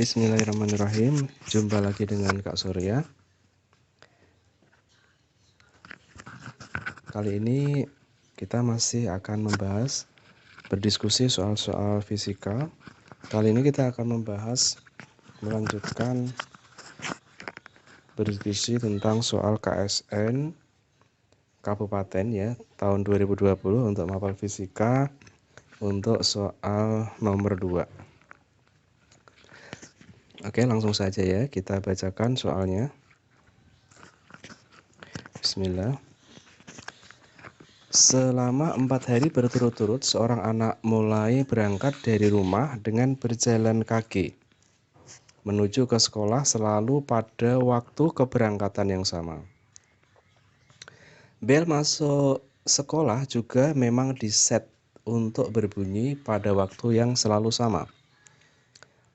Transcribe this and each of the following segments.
Bismillahirrahmanirrahim. Jumpa lagi dengan Kak Surya. Kali ini kita masih akan berdiskusi soal-soal fisika. Kali ini kita akan melanjutkan berdiskusi tentang soal KSN Kabupaten ya, tahun 2020 untuk mapel fisika untuk soal nomor 2. Oke, langsung saja ya, kita bacakan soalnya. Bismillah. Selama 4 hari berturut-turut, seorang anak mulai berangkat dari rumah dengan berjalan kaki menuju ke sekolah selalu pada waktu keberangkatan yang sama. Bel masuk sekolah juga memang diset untuk berbunyi pada waktu yang selalu sama.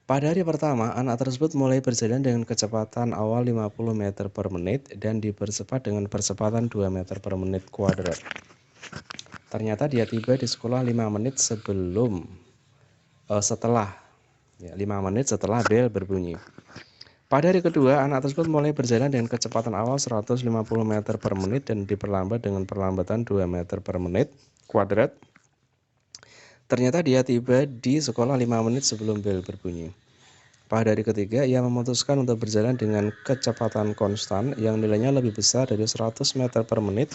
Pada hari pertama, anak tersebut mulai berjalan dengan kecepatan awal 50 meter per menit dan dipercepat dengan percepatan 2 meter per menit kuadrat. Ternyata dia tiba di sekolah 5 menit setelah 5 menit setelah bel berbunyi. Pada hari kedua, anak tersebut mulai berjalan dengan kecepatan awal 150 meter per menit dan diperlambat dengan perlambatan 2 meter per menit kuadrat. Ternyata dia tiba di sekolah 5 menit sebelum bel berbunyi. Pada hari ketiga, ia memutuskan untuk berjalan dengan kecepatan konstan yang nilainya lebih besar dari 100 meter per menit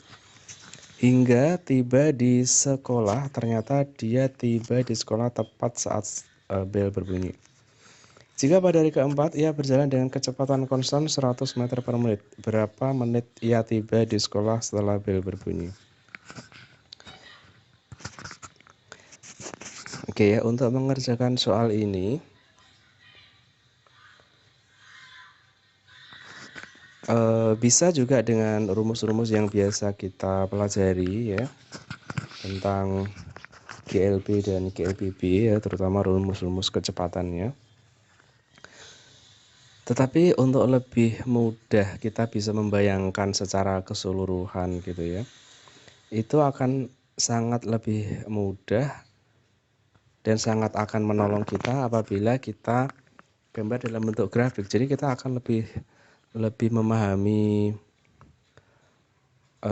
hingga tiba di sekolah. Ternyata dia tiba di sekolah tepat saat bel berbunyi. Jika pada hari keempat ia berjalan dengan kecepatan konstan 100 meter per menit, berapa menit ia tiba di sekolah setelah bel berbunyi? Oke ya, untuk mengerjakan soal ini bisa juga dengan rumus-rumus yang biasa kita pelajari ya, tentang GLB dan GLBB ya, terutama rumus-rumus kecepatannya. Tetapi untuk lebih mudah kita bisa membayangkan secara keseluruhan gitu ya, itu akan sangat lebih mudah dan sangat akan menolong kita apabila kita gambar dalam bentuk grafik. Jadi kita akan lebih memahami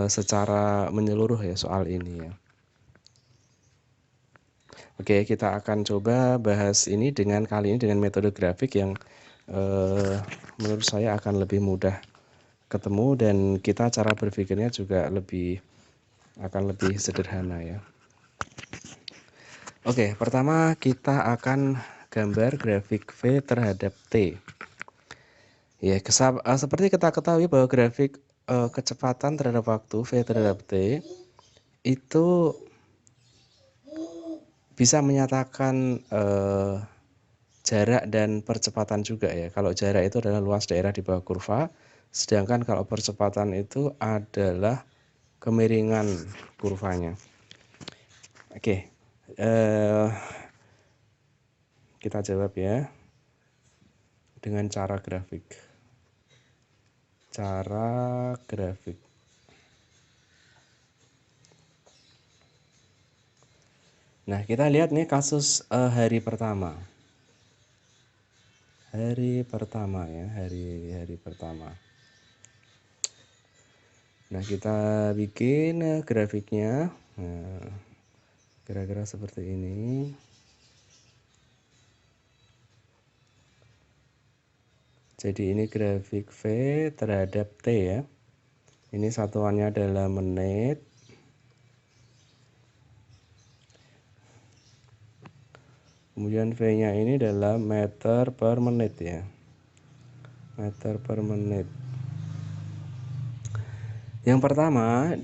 secara menyeluruh ya soal ini ya. Oke, kita akan coba bahas ini kali ini dengan metode grafik yang menurut saya akan lebih mudah ketemu dan kita cara berpikirnya juga akan lebih sederhana ya. Oke, pertama kita akan gambar grafik V terhadap T. Ya, seperti kita ketahui bahwa grafik kecepatan terhadap waktu V terhadap T itu bisa menyatakan jarak dan percepatan juga ya. Kalau jarak itu adalah luas daerah di bawah kurva, sedangkan kalau percepatan itu adalah kemiringan kurvanya. Oke, kita jawab ya dengan cara grafik. Nah, kita lihat nih kasus hari pertama. Hari pertama. Nah, kita bikin grafiknya. Nah, kira-kira seperti ini. Jadi ini grafik V terhadap T ya. Ini satuannya adalah menit. Kemudian V-nya ini adalah meter per menit ya. Meter per menit. Yang pertama,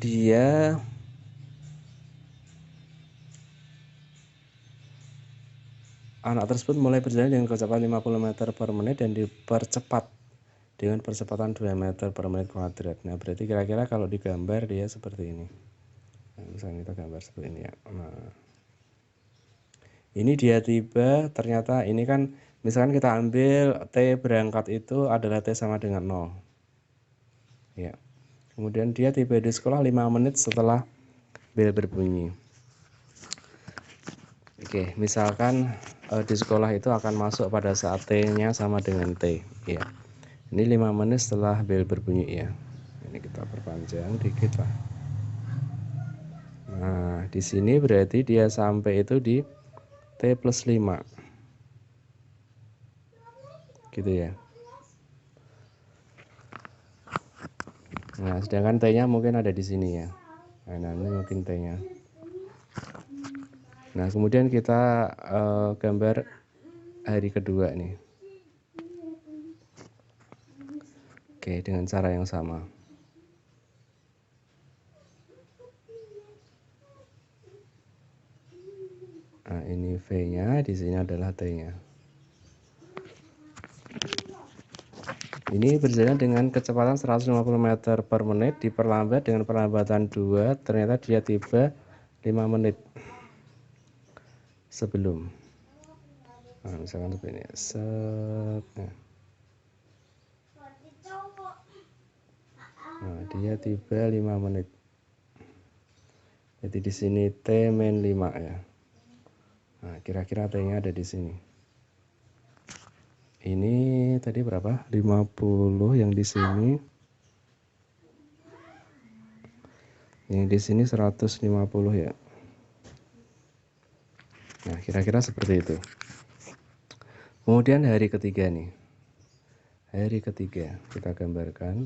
anak tersebut mulai berjalan dengan kecepatan 50 meter per menit dan dipercepat dengan percepatan 2 meter per menit kuadrat. Nah, berarti kira-kira kalau digambar dia seperti ini. Nah, misalnya kita gambar seperti ini ya. Nah, ini dia tiba, ternyata ini kan misalkan kita ambil T berangkat itu adalah T sama dengan 0. Ya. Kemudian dia tiba di sekolah 5 menit setelah bel berbunyi. Oke, misalkan di sekolah itu akan masuk pada saat T-nya sama dengan T, ya. Ini 5 menit setelah bel berbunyi ya. Ini kita perpanjang dikit lah. Nah, di sini berarti dia sampai itu di T plus 5. Gitu ya. Nah, sedangkan T-nya mungkin ada di sini ya. Nah, ini mungkin T-nya. Nah, kemudian kita gambar hari kedua nih. Oke, dengan cara yang sama. Nah, ini V-nya, di sini adalah T-nya. Ini berjalan dengan kecepatan 150 meter per menit, diperlambat dengan perlambatan 2, ternyata dia tiba 5 menit sebelum. Nah, misalkan seperti ini. Set. Nah, dia tiba 5 menit. Jadi di sini T min 5 ya. Nah, kira-kira T-nya ada di sini. Ini tadi berapa? 50 yang di sini. Yang di sini 150 ya. Nah, kira-kira seperti itu. Kemudian hari ketiga nih. Hari ketiga kita gambarkan.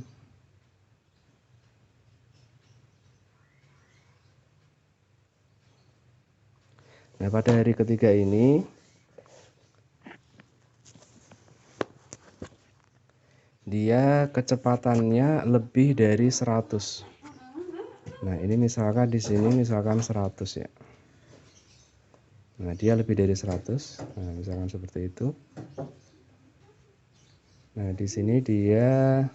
Nah, pada hari ketiga ini dia kecepatannya lebih dari 100. Nah, ini misalkan di sini misalkan 100 ya. Nah, dia lebih dari 100. Nah, misalkan seperti itu. Nah, di sini dia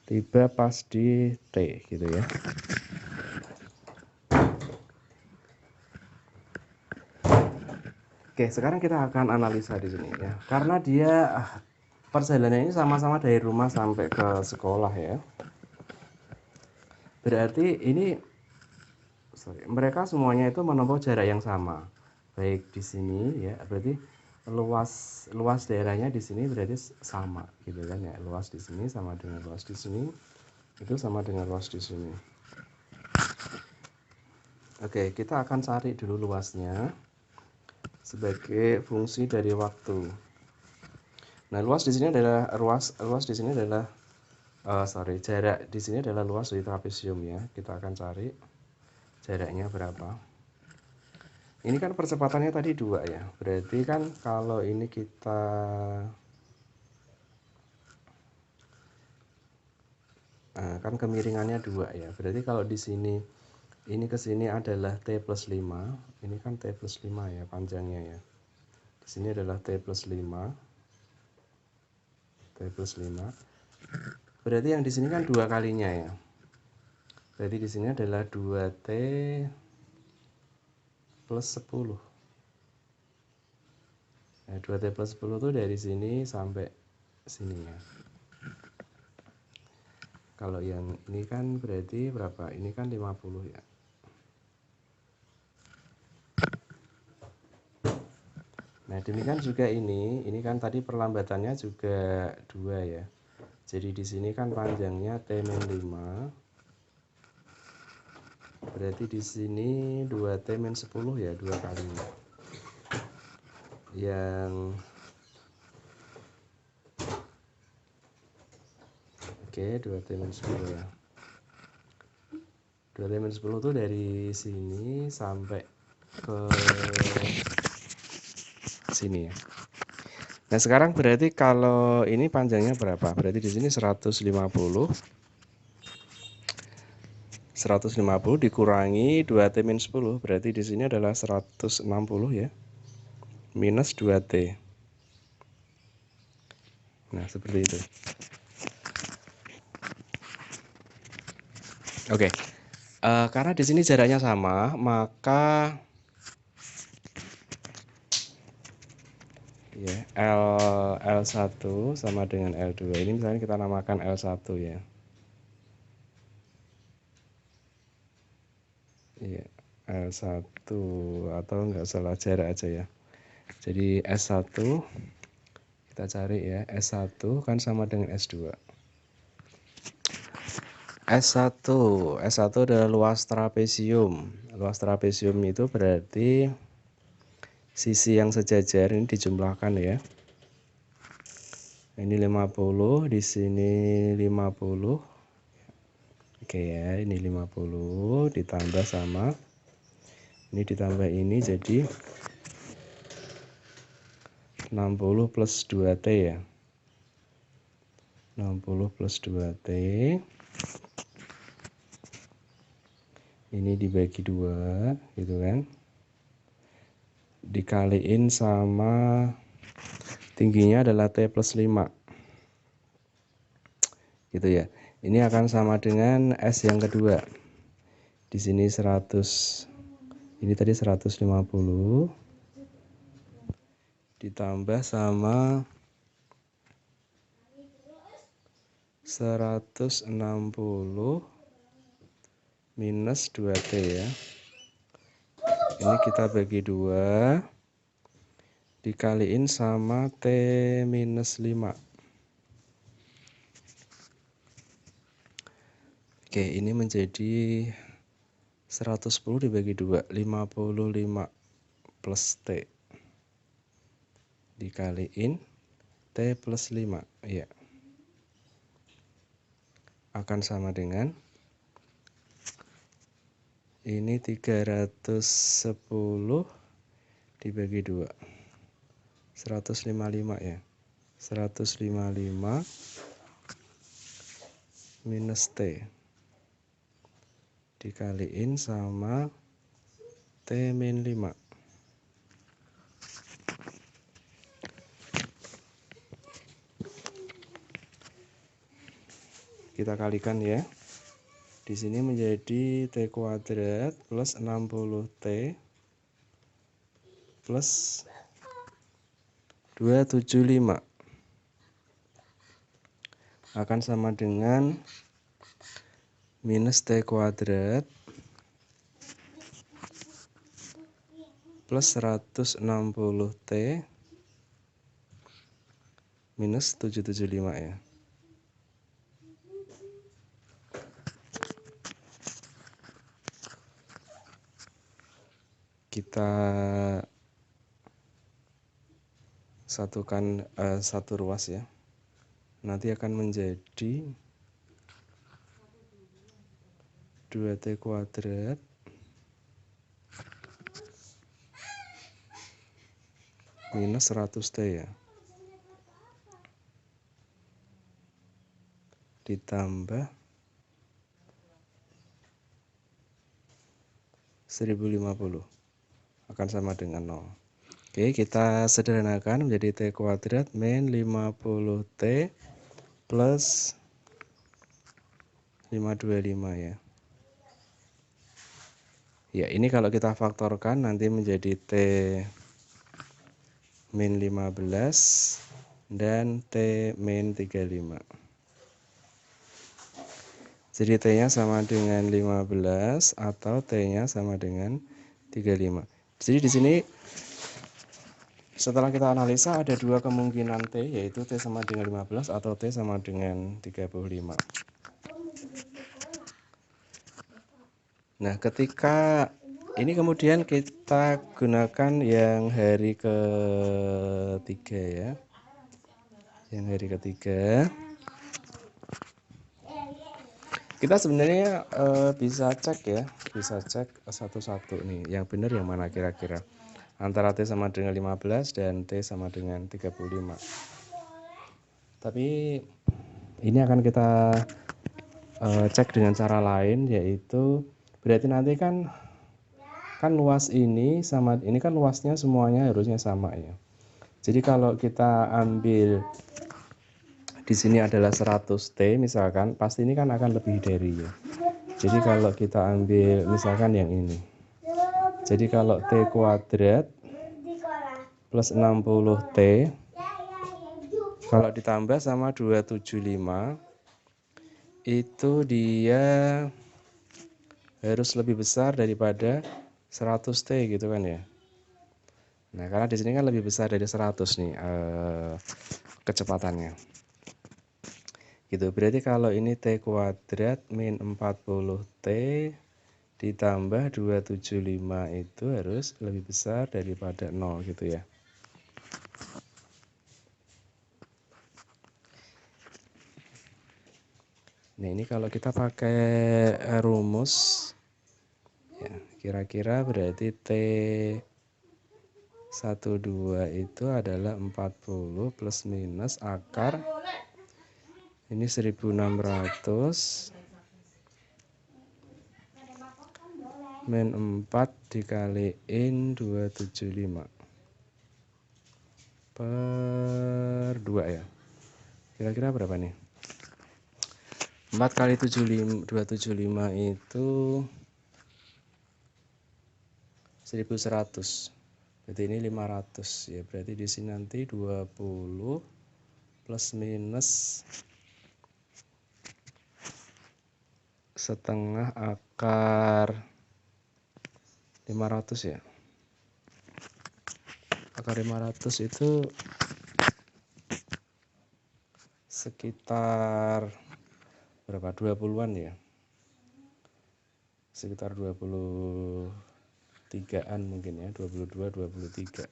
tiba pas di T gitu ya. Oke, sekarang kita akan analisa di sini ya. Karena dia perjalanan ini sama-sama dari rumah sampai ke sekolah ya. Berarti ini mereka semuanya itu menempuh jarak yang sama. Baik di sini ya, berarti luas daerahnya di sini berarti sama gitu kan ya. Luas di sini sama dengan luas di sini. Itu sama dengan luas di sini. Oke, kita akan cari dulu luasnya sebagai fungsi dari waktu. Nah, luas di sini adalah jarak di sini adalah luas dari trapesium ya. Kita akan cari jaraknya berapa. Ini kan percepatannya tadi 2 ya. Berarti kan kalau ini kita kan kemiringannya 2 ya. Berarti kalau di sini ini ke sini adalah T plus 5. Ini kan T plus 5 ya panjangnya ya. Di sini adalah T plus 5. T plus 5. Berarti yang di sini kan 2 kalinya ya. Berarti di sini adalah 2T plus 10. Nah, 2T plus 10 itu dari sini sampai sini ya. Kalau yang ini kan berarti berapa? Ini kan 50 ya. Nah, demikian juga ini kan tadi perlambatannya juga 2 ya. Jadi di sini kan panjangnya T-5. Berarti di sini 2T-10 ya, 2 kali. Yang oke, 2T-10 ya. 2T-10 itu dari sini sampai ke sini ya. Nah, sekarang berarti kalau ini panjangnya berapa? Berarti di sini 150 dikurangi 2T-10, berarti di sini adalah 160 ya. Minus 2T. Nah, seperti itu. Oke. Karena di sini jaraknya sama, maka ya, L1 sama dengan L2. Ini misalnya kita namakan L1 ya. Iya. S1 atau enggak salah jarak aja ya. Jadi S1 kita cari ya, S1 kan sama dengan S2. S1 adalah luas trapesium. Luas trapesium itu berarti sisi yang sejajar ini dijumlahkan ya. Ini 50, di sini 50. Oke ya, ini 50 ditambah sama ini ditambah ini jadi 60 plus 2T ya. 60 plus 2T. Ini dibagi 2 gitu kan. Dikaliin sama tingginya adalah T plus 5. Gitu ya. Ini akan sama dengan S yang kedua. Di sini 100. Ini tadi 150 ditambah sama 160 minus 2T ya. Ini kita bagi 2 dikaliin sama T minus 5. Oke, ini menjadi 110 dibagi 2, 55 plus T dikaliin T plus 5 ya, akan sama dengan ini 310 dibagi 2, 155 ya, 155 minus T dikaliin sama T min 5. Kita kalikan ya. Di sini menjadi T kuadrat plus 60T plus 275 akan sama dengan minus T kuadrat plus 160T minus 775 ya. Kita satukan satu ruas ya. Nanti akan menjadi 2T kuadrat minus 100T ya, ditambah 1050 akan sama dengan 0. Oke, kita sederhanakan menjadi T kuadrat min 50T plus 525 ya. Ya, ini kalau kita faktorkan nanti menjadi T min 15 dan T min 35. Jadi T-nya sama dengan 15 atau T-nya sama dengan 35. Jadi di sini setelah kita analisa ada dua kemungkinan T, yaitu T sama dengan 15 atau T sama dengan 35. Nah, ketika ini kemudian kita gunakan yang hari ketiga ya. Yang hari ketiga. Kita sebenarnya bisa cek ya, bisa cek satu-satu nih, yang benar yang mana kira-kira antara T sama dengan 15 dan T sama dengan 35. Tapi ini akan kita cek dengan cara lain, yaitu berarti nanti kan luas ini sama ini kan luasnya semuanya harusnya sama ya. Jadi kalau kita ambil di sini adalah 100T misalkan, pasti ini kan akan lebih dari ya. Jadi kalau kita ambil misalkan yang ini, jadi kalau T kuadrat plus 60T kalau ditambah sama 275 itu dia harus lebih besar daripada 100 T gitu kan ya. Nah, karena di sini kan lebih besar dari 100 nih kecepatannya. Gitu. Berarti kalau ini T kuadrat min 40T ditambah 275 itu harus lebih besar daripada 0 gitu ya. Nah, ini kalau kita pakai rumus ya, kira-kira berarti T12 itu adalah 40 plus minus akar ini 1600 min 4 dikaliin 275 per 2 ya. Kira-kira berapa nih? 4 kali 275 itu 1100. Berarti ini 500 ya. Berarti di sini nanti 20 plus minus setengah akar 500 ya. Akar 500 itu sekitar berapa? 20-an ya. Sekitar 23-an mungkin ya, 22, 23.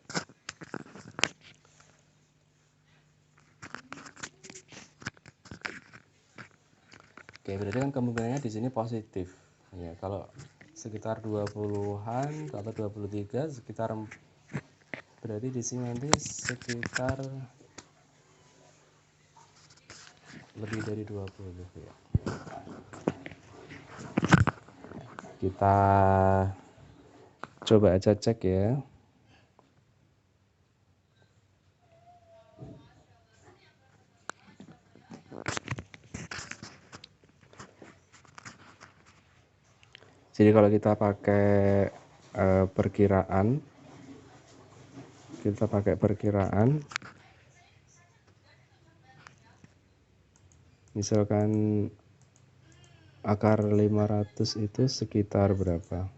Oke, berarti kan kemungkinannya di sini positif. Ya, kalau sekitar 20-an atau 23 sekitar, berarti di sini nanti sekitar lebih dari 20 ya. Kita coba aja cek ya. Jadi kalau kita pakai perkiraan, misalkan akar 500 itu sekitar berapa?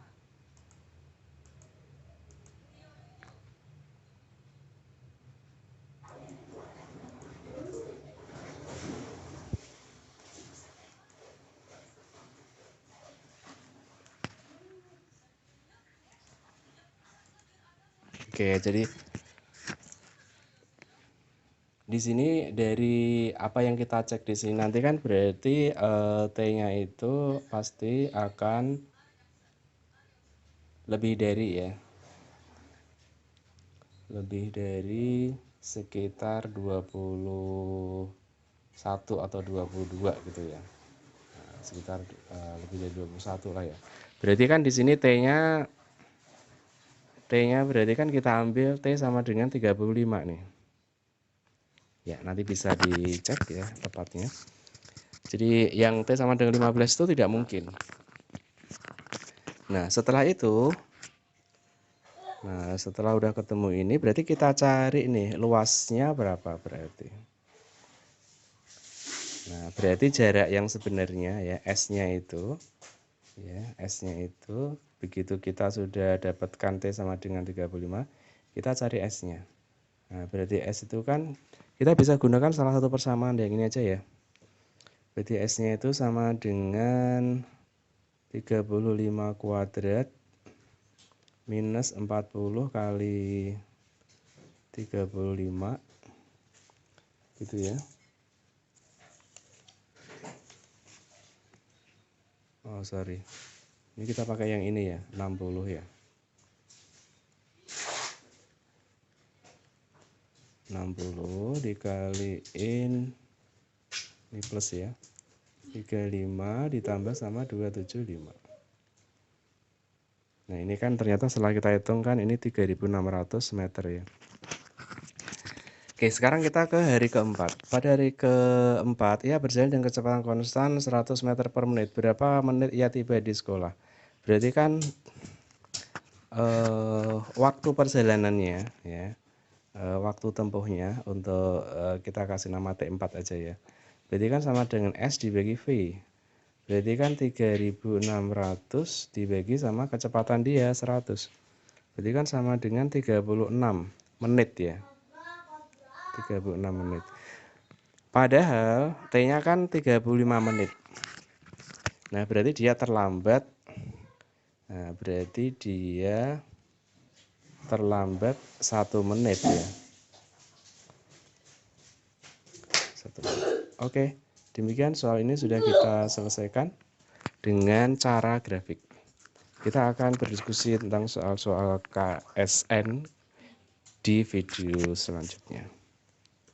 Oke, jadi di sini dari apa yang kita cek di sini nanti kan berarti T-nya itu pasti akan lebih dari sekitar 21 atau 22 gitu ya. Nah, sekitar lebih dari 21 lah ya. Berarti kan di sini T-nya berarti kan kita ambil T sama dengan 35 nih. Ya, nanti bisa dicek ya tepatnya. Jadi yang T sama dengan 15 itu tidak mungkin. Nah, setelah udah ketemu ini, berarti kita cari nih luasnya berapa berarti. Nah, berarti jarak yang sebenarnya ya S-nya itu begitu kita sudah dapatkan T sama dengan 35, kita cari S-nya. Nah, berarti S itu kan kita bisa gunakan salah satu persamaan yang ini aja ya. Berarti S-nya itu sama dengan 35 kuadrat minus 40 kali 35 gitu ya. Oh sorry, ini kita pakai yang ini ya, 60 ya, 60 dikaliin ini plus ya, 35 ditambah sama 275. Nah ini kan ternyata setelah kita hitung kan ini 3600 meter ya. Oke, sekarang kita ke hari keempat. Pada hari keempat, ia berjalan dengan kecepatan konstan 100 meter per menit. Berapa menit ia tiba di sekolah? Berarti kan waktu perjalanannya ya, waktu tempuhnya untuk kita kasih nama T4 aja ya. Berarti kan sama dengan S dibagi V. Berarti kan 3600 dibagi sama kecepatan dia 100. Berarti kan sama dengan 36 menit ya. 36 menit. Padahal T-nya kan 35 menit. Nah, berarti dia terlambat. Nah, berarti dia terlambat 1 menit ya. 1 menit. Oke, demikian soal ini sudah kita selesaikan dengan cara grafik. Kita akan berdiskusi tentang soal-soal KSN di video selanjutnya.